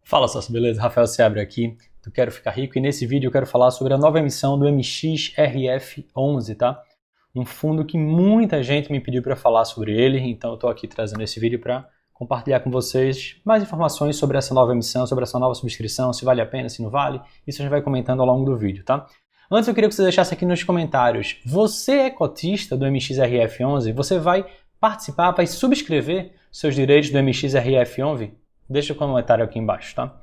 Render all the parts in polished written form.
Fala sócio, beleza? Rafael Seabra aqui, do Quero Ficar Rico, e nesse vídeo eu quero falar sobre a nova emissão do MXRF11, tá? Um fundo que muita gente me pediu para falar sobre ele, então eu estou aqui trazendo esse vídeo para compartilhar com vocês mais informações sobre essa nova emissão, sobre essa nova subscrição, se vale a pena, se não vale, isso a gente vai comentando ao longo do vídeo, tá? Antes eu queria que você deixasse aqui nos comentários, você é cotista do MXRF11? Você vai participar, vai subscrever seus direitos do MXRF11? Deixa o comentário aqui embaixo, tá?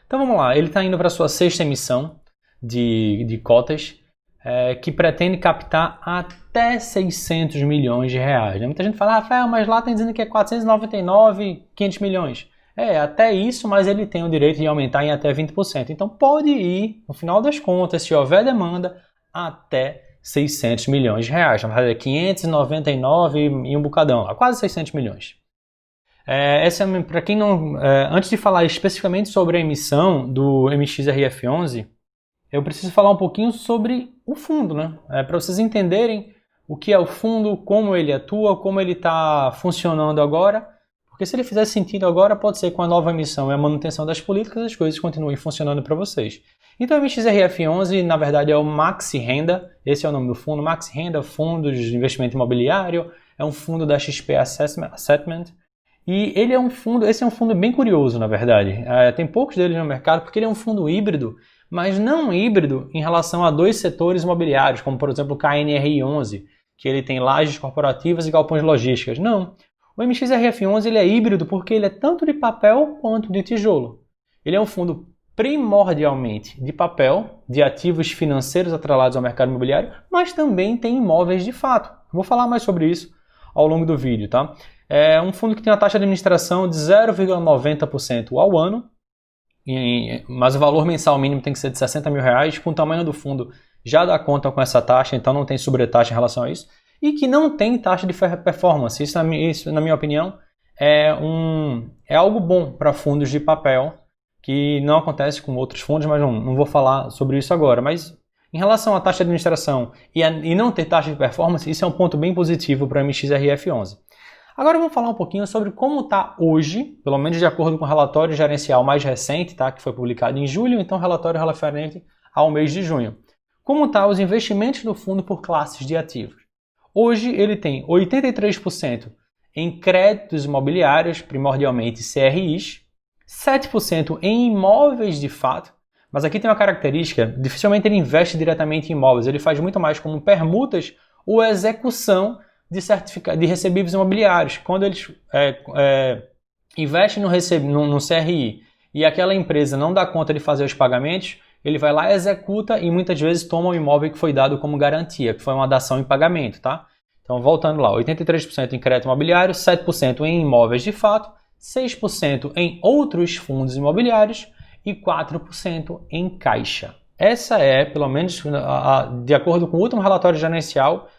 Então vamos lá, ele está indo para a sua sexta emissão de cotas, que pretende captar até 600 milhões de reais. Né? Muita gente fala, Rafael, mas lá está dizendo que é 499, 500 milhões. Até isso, mas ele tem o direito de aumentar em até 20%. Então pode ir, no final das contas, se houver demanda, até 600 milhões de reais. Vamos fazer 599 e um bocadão lá, quase 600 milhões. Para quem não, antes de falar especificamente sobre a emissão do MXRF11, eu preciso falar um pouquinho sobre o fundo, né? Para vocês entenderem o que é o fundo, como ele atua, como ele está funcionando agora, porque se ele fizer sentido agora, pode ser que com a nova emissão e a manutenção das políticas, as coisas continuem funcionando para vocês. Então o MXRF11, na verdade, é o Maxi Renda, esse é o nome do fundo, Maxi Renda, Fundos de Investimento Imobiliário, é um fundo da XP Assessment. E ele é um fundo, esse é um fundo bem curioso, na verdade. Tem poucos deles no mercado porque ele é um fundo híbrido, mas não híbrido em relação a dois setores imobiliários, como por exemplo o KNRI11, que ele tem lajes corporativas e galpões logísticas. Não. O MXRF11 ele é híbrido porque ele é tanto de papel quanto de tijolo. Ele é um fundo primordialmente de papel, de ativos financeiros atrelados ao mercado imobiliário, mas também tem imóveis de fato. Vou falar mais sobre isso ao longo do vídeo, tá? É um fundo que tem uma taxa de administração de 0,90% ao ano, mas o valor mensal mínimo tem que ser de 60 mil reais, com o tamanho do fundo já dá conta com essa taxa, então não tem sobretaxa em relação a isso, e que não tem taxa de performance. Isso na minha opinião, é algo bom para fundos de papel, que não acontece com outros fundos, mas não vou falar sobre isso agora. Mas em relação à taxa de administração e não ter taxa de performance, isso é um ponto bem positivo para o MXRF11. Agora vamos falar um pouquinho sobre como está hoje, pelo menos de acordo com o relatório gerencial mais recente, tá, que foi publicado em julho, então relatório referente ao mês de junho. Como estão os investimentos do fundo por classes de ativos? Hoje ele tem 83% em créditos imobiliários, primordialmente CRIs, 7% em imóveis de fato, mas aqui tem uma característica, dificilmente ele investe diretamente em imóveis, ele faz muito mais como permutas ou execução de recebíveis imobiliários. Quando eles investem no CRI e aquela empresa não dá conta de fazer os pagamentos, ele vai lá, executa e muitas vezes toma o imóvel que foi dado como garantia, que foi uma dação em pagamento, tá? Então, voltando lá, 83% em crédito imobiliário, 7% em imóveis de fato, 6% em outros fundos imobiliários e 4% em caixa. Essa é, pelo menos de acordo com o último relatório gerencial,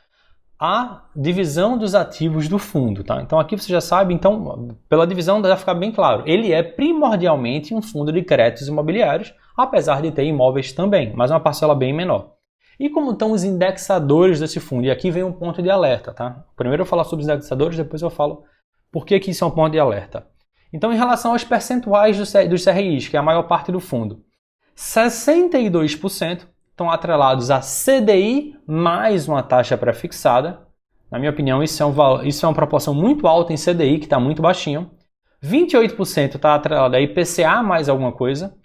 a divisão dos ativos do fundo, tá? Então aqui você já sabe, então pela divisão já fica bem claro, ele é primordialmente um fundo de créditos imobiliários, apesar de ter imóveis também, mas uma parcela bem menor. E como estão os indexadores desse fundo? E aqui vem um ponto de alerta, tá? Primeiro eu vou falar sobre os indexadores, depois eu falo por que isso é um ponto de alerta. Então em relação aos percentuais dos CRIs, que é a maior parte do fundo, 62% estão atrelados a CDI mais uma taxa pré-fixada. Na minha opinião, isso é uma proporção muito alta em CDI, que está muito baixinho. 28% está atrelado a IPCA mais alguma coisa.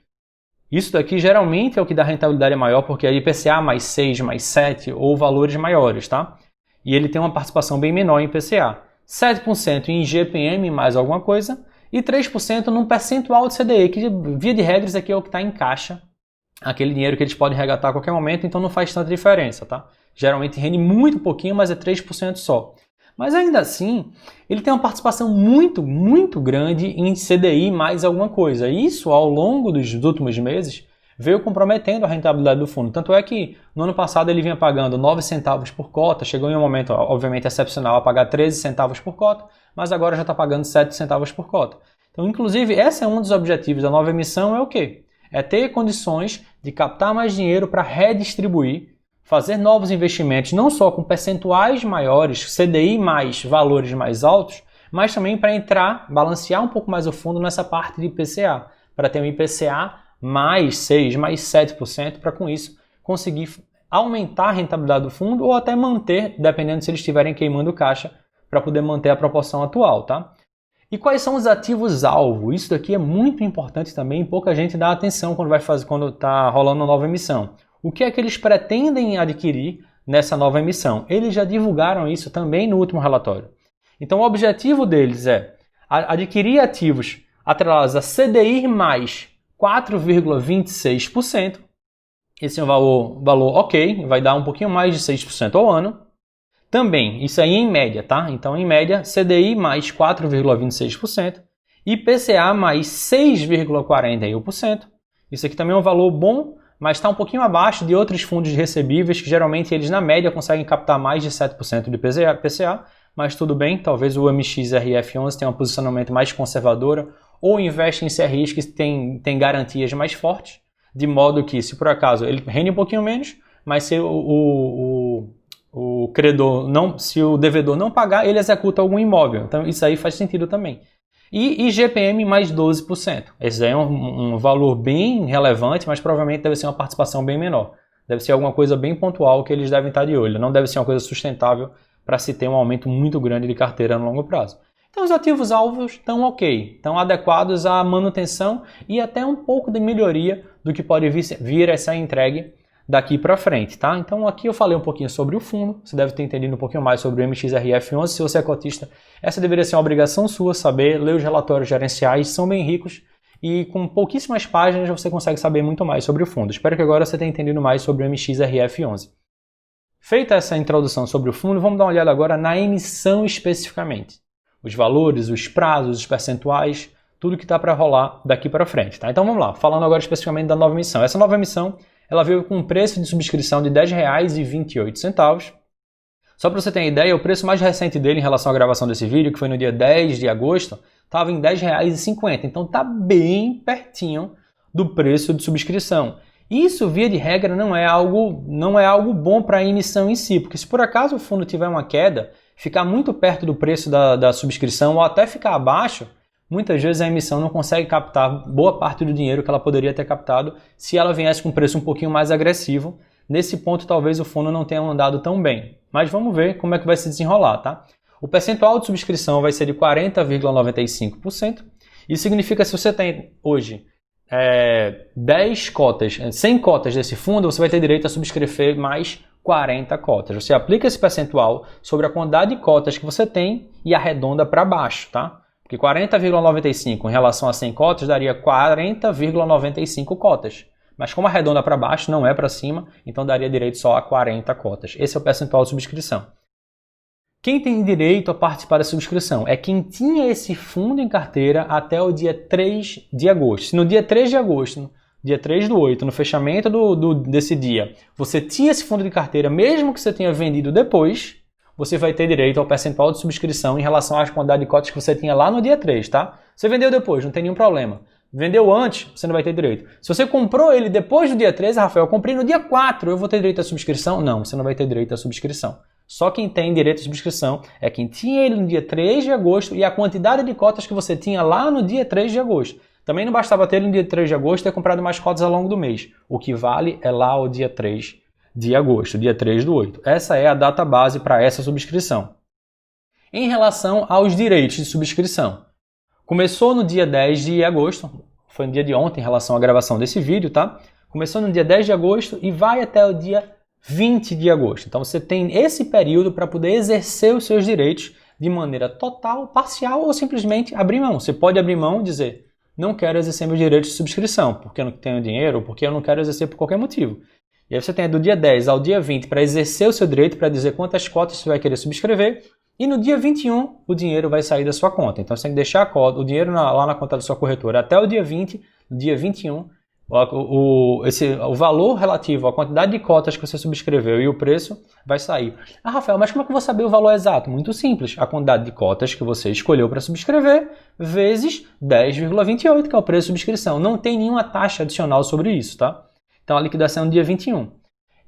Isso daqui geralmente é o que dá rentabilidade maior, porque é IPCA mais 6, mais 7 ou valores maiores, tá? E ele tem uma participação bem menor em IPCA. 7% em IGPM mais alguma coisa e 3% num percentual de CDI, que via de regra isso aqui é o que está em caixa. Aquele dinheiro que eles podem resgatar a qualquer momento, então não faz tanta diferença, tá? Geralmente rende muito pouquinho, mas é 3% só. Mas ainda assim, ele tem uma participação muito, muito grande em CDI mais alguma coisa. Isso, ao longo dos últimos meses, veio comprometendo a rentabilidade do fundo. Tanto é que no ano passado ele vinha pagando 9 centavos por cota, chegou em um momento, obviamente, excepcional a pagar 13 centavos por cota, mas agora já está pagando 7 centavos por cota. Então, inclusive, esse é um dos objetivos da nova emissão, é o quê? É ter condições de captar mais dinheiro para redistribuir, fazer novos investimentos, não só com percentuais maiores, CDI mais valores mais altos, mas também para balancear um pouco mais o fundo nessa parte de IPCA, para ter um IPCA mais 6%, mais 7%, para com isso conseguir aumentar a rentabilidade do fundo ou até manter, dependendo se eles estiverem queimando caixa, para poder manter a proporção atual, tá? E quais são os ativos-alvo? Isso daqui é muito importante também, pouca gente dá atenção quando está rolando uma nova emissão. O que é que eles pretendem adquirir nessa nova emissão? Eles já divulgaram isso também no último relatório. Então o objetivo deles é adquirir ativos atrelados a CDI mais 4,26%. Esse é um valor ok, vai dar um pouquinho mais de 6% ao ano. Também, isso aí em média, tá? Então, em média, CDI mais 4,26%, IPCA mais 6,41%. Isso aqui também é um valor bom, mas está um pouquinho abaixo de outros fundos recebíveis, que geralmente eles, na média, conseguem captar mais de 7% de IPCA, mas tudo bem, talvez o MXRF11 tenha um posicionamento mais conservador ou investe em CRIs que tem garantias mais fortes, de modo que, se por acaso ele rende um pouquinho menos, mas se o credor se o devedor não pagar, ele executa algum imóvel. Então isso aí faz sentido também. E IGPM mais 12%. Esse aí é um valor bem relevante, mas provavelmente deve ser uma participação bem menor. Deve ser alguma coisa bem pontual que eles devem estar de olho. Não deve ser uma coisa sustentável para se ter um aumento muito grande de carteira no longo prazo. Então os ativos-alvos estão ok, estão adequados à manutenção e até um pouco de melhoria do que pode vir a ser entregue daqui para frente, tá? Então aqui eu falei um pouquinho sobre o fundo, você deve ter entendido um pouquinho mais sobre o MXRF11. Se você é cotista, essa deveria ser uma obrigação sua, saber, ler os relatórios gerenciais, são bem ricos e com pouquíssimas páginas você consegue saber muito mais sobre o fundo. Espero que agora você tenha entendido mais sobre o MXRF11. Feita essa introdução sobre o fundo, vamos dar uma olhada agora na emissão especificamente. Os valores, os prazos, os percentuais, tudo que está para rolar daqui para frente, tá? Então vamos lá, falando agora especificamente da nova emissão. Essa nova emissão ela veio com um preço de subscrição de R$ 10,28. Só para você ter uma ideia, o preço mais recente dele em relação à gravação desse vídeo, que foi no dia 10 de agosto, estava em R$ 10,50. Então está bem pertinho do preço de subscrição. Isso, via de regra, não é algo bom para a emissão em si, porque se por acaso o fundo tiver uma queda, ficar muito perto do preço da subscrição ou até ficar abaixo, muitas vezes a emissão não consegue captar boa parte do dinheiro que ela poderia ter captado se ela viesse com um preço um pouquinho mais agressivo. Nesse ponto, talvez o fundo não tenha andado tão bem. Mas vamos ver como é que vai se desenrolar, tá? O percentual de subscrição vai ser de 40,95%. Isso significa que se você tem hoje 10 cotas, 100 cotas desse fundo, você vai ter direito a subscrever mais 40 cotas. Você aplica esse percentual sobre a quantidade de cotas que você tem e arredonda para baixo, tá? Porque 40,95 em relação a 100 cotas daria 40,95 cotas. Mas como arredonda para baixo, não é para cima, então daria direito só a 40 cotas. Esse é o percentual de subscrição. Quem tem direito a participar da subscrição é quem tinha esse fundo em carteira até o dia 3 de agosto. Se no dia 3 de agosto, dia 3/8, no fechamento desse dia, você tinha esse fundo de carteira, mesmo que você tenha vendido depois, você vai ter direito ao percentual de subscrição em relação às quantidades de cotas que você tinha lá no dia 3, tá? Você vendeu depois, não tem nenhum problema. Vendeu antes, você não vai ter direito. Se você comprou ele depois do dia 13, Rafael, eu comprei no dia 4, eu vou ter direito à subscrição? Não, você não vai ter direito à subscrição. Só quem tem direito à subscrição é quem tinha ele no dia 3 de agosto e a quantidade de cotas que você tinha lá no dia 3 de agosto. Também não bastava ter ele no dia 3 de agosto e ter comprado mais cotas ao longo do mês. O que vale é lá o dia 3 de agosto, dia 3/8. Essa é a data base para essa subscrição. Em relação aos direitos de subscrição, começou no dia 10 de agosto, foi no dia de ontem em relação à gravação desse vídeo, tá? Começou no dia 10 de agosto e vai até o dia 20 de agosto. Então você tem esse período para poder exercer os seus direitos de maneira total, parcial ou simplesmente abrir mão. Você pode abrir mão e dizer, não quero exercer meus direitos de subscrição, porque eu não tenho dinheiro ou porque eu não quero exercer por qualquer motivo. E aí você tem do dia 10 ao dia 20 para exercer o seu direito, para dizer quantas cotas você vai querer subscrever. E no dia 21, o dinheiro vai sair da sua conta. Então você tem que deixar o dinheiro lá na conta da sua corretora até o dia 20, no dia 21, o valor relativo à quantidade de cotas que você subscreveu e o preço vai sair. Ah, Rafael, mas como é que eu vou saber o valor exato? Muito simples. A quantidade de cotas que você escolheu para subscrever vezes 10,28, que é o preço de subscrição. Não tem nenhuma taxa adicional sobre isso, tá? Então a liquidação é no dia 21.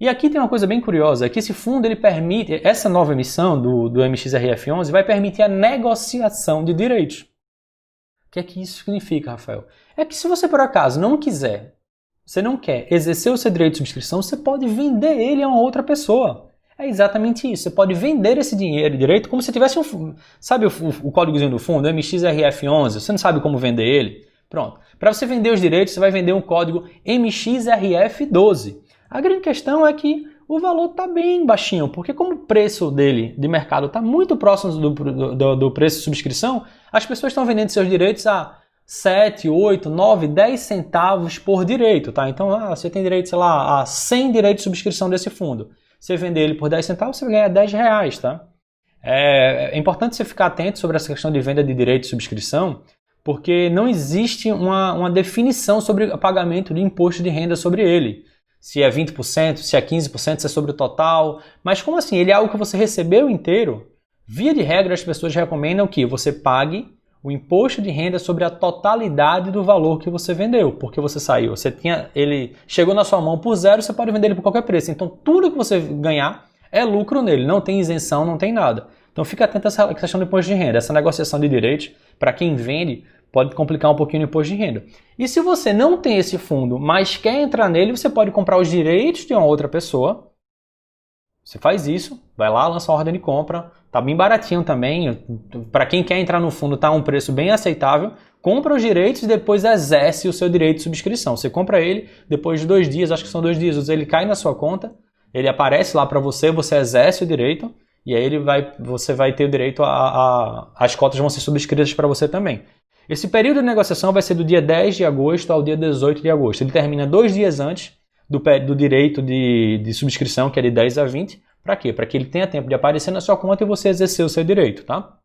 E aqui tem uma coisa bem curiosa, é que esse fundo ele permite, essa nova emissão do MXRF11 vai permitir a negociação de direitos. O que é que isso significa, Rafael? é que se você por acaso não quiser, você não quer exercer o seu direito de subscrição, você pode vender ele a uma outra pessoa. É exatamente isso. Você pode vender esse dinheiro direito como se tivesse um... Sabe o códigozinho do fundo, MXRF11? Você não sabe como vender ele? Pronto. Para você vender os direitos, você vai vender um código MXRF12. A grande questão é que o valor está bem baixinho, porque como o preço dele de mercado está muito próximo do preço de subscrição, as pessoas estão vendendo seus direitos a 7, 8, 9, 10 centavos por direito, tá? Então, você tem direito, sei lá, a 100 direitos de subscrição desse fundo. Você vender ele por 10 centavos, você vai ganhar 10 reais, tá? É importante você ficar atento sobre essa questão de venda de direito de subscrição, porque não existe uma definição sobre o pagamento de imposto de renda sobre ele. Se é 20%, se é 15%, se é sobre o total. Mas como assim? Ele é algo que você recebeu inteiro? Via de regra, as pessoas recomendam que você pague o imposto de renda sobre a totalidade do valor que você vendeu, porque você saiu. Ele chegou na sua mão por zero, você pode vender ele por qualquer preço. Então tudo que você ganhar é lucro nele, não tem isenção, não tem nada. Então fica atento a essa questão do imposto de renda. Essa negociação de direitos, para quem vende, pode complicar um pouquinho o imposto de renda. E se você não tem esse fundo, mas quer entrar nele, você pode comprar os direitos de uma outra pessoa. Você faz isso, vai lá, lança a ordem de compra, tá bem baratinho também. Para quem quer entrar no fundo, tá um preço bem aceitável. Compra os direitos e depois exerce o seu direito de subscrição. Você compra ele, depois de 2 dias, acho que são 2 dias, ele cai na sua conta, ele aparece lá para você, você exerce o direito e aí você vai ter o direito as cotas vão ser subscritas para você também. Esse período de negociação vai ser do dia 10 de agosto ao dia 18 de agosto. Ele termina 2 dias antes do direito de subscrição, que é de 10 a 20. Para quê? Para que ele tenha tempo de aparecer na sua conta e você exercer o seu direito, tá?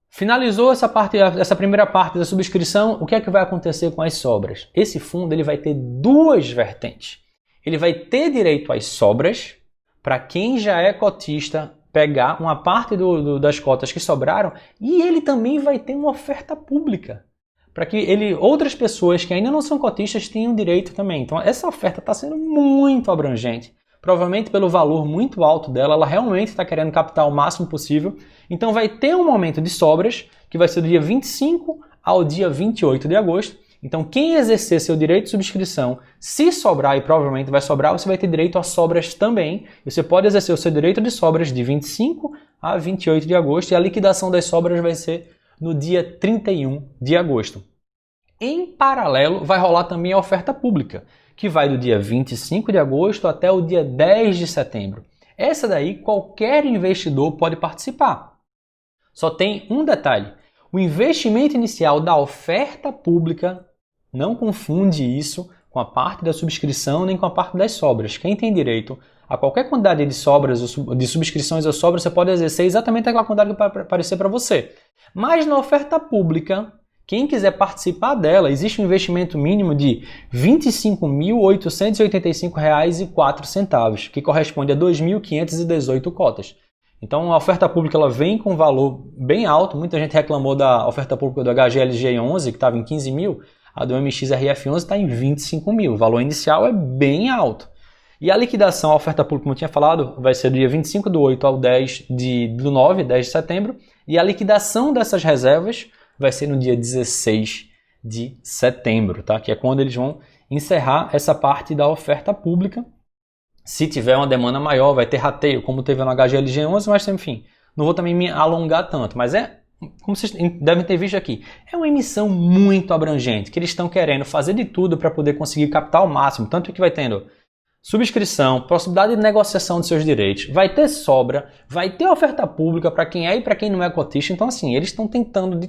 Finalizou essa primeira parte da subscrição, o que é que vai acontecer com as sobras? Esse fundo ele vai ter 2 vertentes. Ele vai ter direito às sobras para quem já é cotista pegar uma parte das cotas que sobraram e ele também vai ter uma oferta pública para que outras pessoas que ainda não são cotistas tenham direito também. Então essa oferta está sendo muito abrangente. Provavelmente pelo valor muito alto dela, ela realmente está querendo captar o máximo possível. Então vai ter um momento de sobras, que vai ser do dia 25 ao dia 28 de agosto. Então quem exercer seu direito de subscrição, se sobrar, e provavelmente vai sobrar, você vai ter direito a sobras também. E você pode exercer o seu direito de sobras de 25 a 28 de agosto e a liquidação das sobras vai ser no dia 31 de agosto. Em paralelo, vai rolar também a oferta pública, que vai do dia 25 de agosto até o dia 10 de setembro. Essa daí qualquer investidor pode participar. Só tem um detalhe. O investimento inicial da oferta pública, não confunde isso com a parte da subscrição nem com a parte das sobras. Quem tem direito a qualquer quantidade de sobras, de subscrições ou sobras, você pode exercer exatamente aquela quantidade que vai aparecer para você. Mas na oferta pública, quem quiser participar dela, existe um investimento mínimo de R$ 25.885,04, que corresponde a 2.518 cotas. Então a oferta pública ela vem com um valor bem alto. Muita gente reclamou da oferta pública do HGLG11, que estava em 15 mil. A do MXRF11 está em 25 mil. O valor inicial é bem alto. E a liquidação, a oferta pública, como eu tinha falado, vai ser do dia 25 do 8 ao 10 do 9, 10 de setembro. E a liquidação dessas reservas vai ser no dia 16 de setembro, tá? Que é quando eles vão encerrar essa parte da oferta pública. Se tiver uma demanda maior, vai ter rateio, como teve no HGLG11, mas enfim, não vou também me alongar tanto. Mas como vocês devem ter visto aqui, é uma emissão muito abrangente, que eles estão querendo fazer de tudo para poder conseguir captar o máximo, tanto que vai tendo subscrição, possibilidade de negociação de seus direitos, vai ter sobra, vai ter oferta pública para quem é e para quem não é cotista. Então assim, eles estão tentando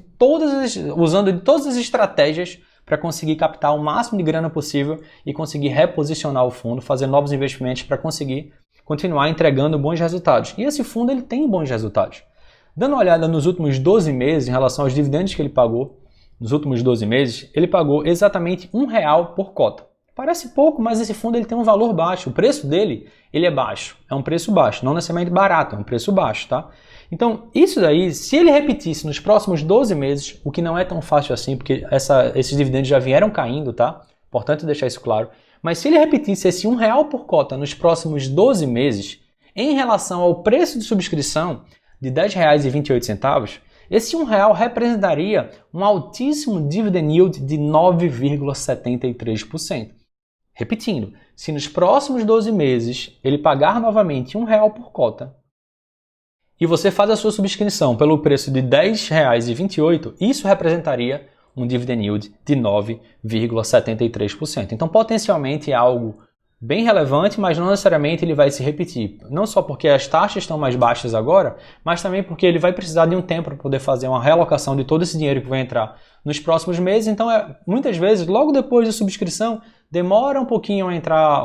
usando de todas as estratégias para conseguir captar o máximo de grana possível e conseguir reposicionar o fundo, fazer novos investimentos para conseguir continuar entregando bons resultados. E esse fundo ele tem bons resultados. Dando uma olhada nos últimos 12 meses em relação aos dividendos que ele pagou, nos últimos 12 meses, ele pagou exatamente R$1 por cota. Parece pouco, mas esse fundo ele tem um valor baixo. O preço dele ele é baixo. É um preço baixo, não necessariamente barato, é um preço baixo, tá? Então, isso daí, se ele repetisse nos próximos 12 meses, o que não é tão fácil assim, porque esses dividendos já vieram caindo, tá? Importante deixar isso claro. Mas se ele repetisse esse R$1 por cota nos próximos 12 meses, em relação ao preço de subscrição de R$10,28, Esse R$1 representaria um altíssimo dividend yield de 9,73%. Repetindo, se nos próximos 12 meses ele pagar novamente R$1 por cota e você faz a sua subscrição pelo preço de R$10,28, isso representaria um dividend yield de 9,73%. Então, potencialmente é algo bem relevante, mas não necessariamente ele vai se repetir. Não só porque as taxas estão mais baixas agora, mas também porque ele vai precisar de um tempo para poder fazer uma realocação de todo esse dinheiro que vai entrar nos próximos meses. Então, muitas vezes, logo depois da subscrição, demora um pouquinho a entrar,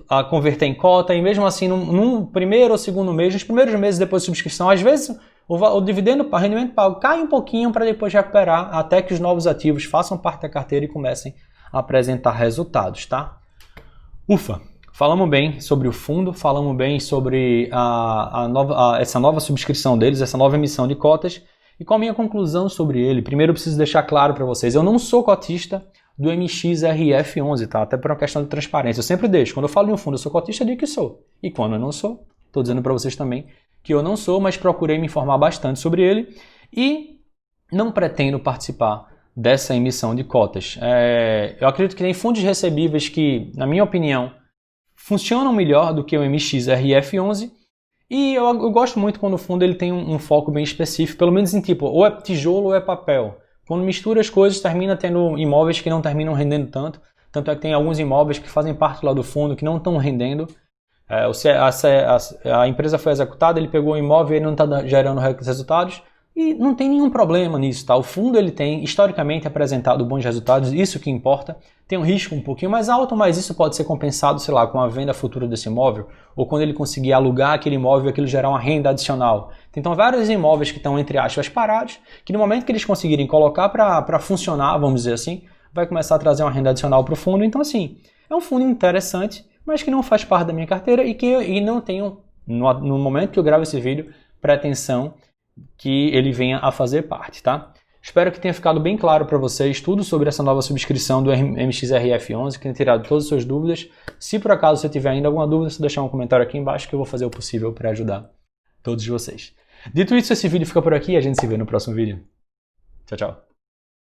a converter em cota, e mesmo assim, num primeiro ou segundo mês, nos primeiros meses depois da subscrição, às vezes o dividendo, o rendimento pago cai um pouquinho para depois recuperar até que os novos ativos façam parte da carteira e comecem a apresentar resultados, tá? Ufa! Falamos bem sobre o fundo, falamos bem sobre essa nova subscrição deles, essa nova emissão de cotas. E qual a minha conclusão sobre ele? Primeiro eu preciso deixar claro para vocês, eu não sou cotista do MXRF11, tá? Até por uma questão de transparência. Eu sempre deixo, quando eu falo em um fundo, eu sou cotista, eu digo que sou. E quando eu não sou, estou dizendo para vocês também que eu não sou, mas procurei me informar bastante sobre ele e não pretendo participar dessa emissão de cotas. Eu acredito que tem fundos recebíveis que, na minha opinião, funcionam melhor do que o MXRF11 e eu gosto muito quando o fundo ele tem um foco bem específico, pelo menos em tipo, ou é tijolo ou é papel. Quando mistura as coisas, termina tendo imóveis que não terminam rendendo tanto. Tanto é que tem alguns imóveis que fazem parte lá do fundo que não estão rendendo. A empresa foi executada, ele pegou o imóvel e ele não está gerando resultados. E não tem nenhum problema nisso, tá? O fundo ele tem historicamente apresentado bons resultados, isso que importa. Tem um risco um pouquinho mais alto, mas isso pode ser compensado, sei lá, com a venda futura desse imóvel, ou quando ele conseguir alugar aquele imóvel e aquilo gerar uma renda adicional. Então, vários imóveis que estão, entre aspas, parados, que no momento que eles conseguirem colocar para funcionar, vamos dizer assim, vai começar a trazer uma renda adicional para o fundo. Então, assim, é um fundo interessante, mas que não faz parte da minha carteira e não tenho, no momento que eu gravo esse vídeo, pretensão que ele venha a fazer parte, tá? Espero que tenha ficado bem claro para vocês tudo sobre essa nova subscrição do MXRF11, que tenha tirado todas as suas dúvidas. Se por acaso você tiver ainda alguma dúvida, é só deixar um comentário aqui embaixo que eu vou fazer o possível para ajudar todos vocês. Dito isso, esse vídeo fica por aqui e a gente se vê no próximo vídeo. Tchau, tchau.